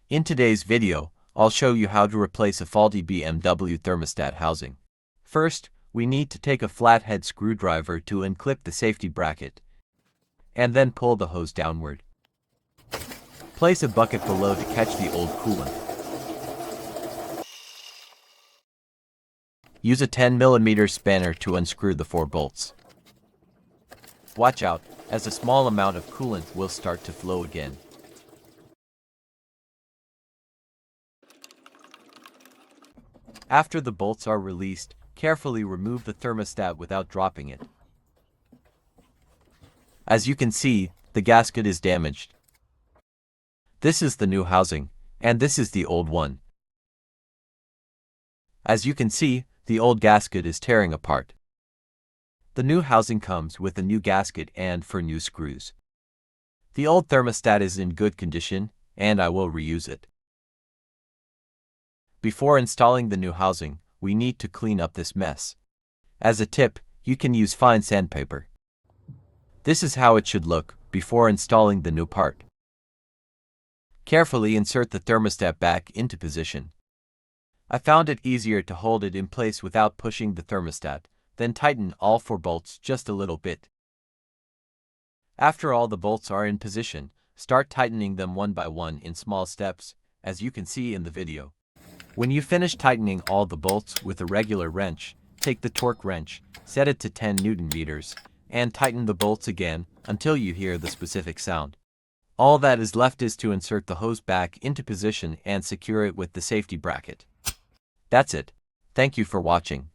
In today's video, I'll show you how to replace a faulty BMW thermostat housing. First, we need to take a flathead screwdriver to unclip the safety bracket, and then pull the hose downward. Place a bucket below to catch the old coolant. Use a 10mm spanner to unscrew the 4 bolts. Watch out, as a small amount of coolant will start to flow again. After the bolts are released, carefully remove the thermostat without dropping it. As you can see, the gasket is damaged. This is the new housing, and this is the old one. As you can see, the old gasket is tearing apart. The new housing comes with a new gasket and 4 new screws. The old thermostat is in good condition, and I will reuse it. Before installing the new housing, we need to clean up this mess. As a tip, you can use fine sandpaper. This is how it should look before installing the new part. Carefully insert the thermostat back into position. I found it easier to hold it in place without pushing the thermostat, then tighten all 4 bolts just a little bit. After all the bolts are in position, start tightening them one by one in small steps, as you can see in the video. When you finish tightening all the bolts with a regular wrench, take the torque wrench, set it to 10 Newton meters, and tighten the bolts again until you hear the specific sound. All that is left is to insert the hose back into position and secure it with the safety bracket. That's it. Thank you for watching.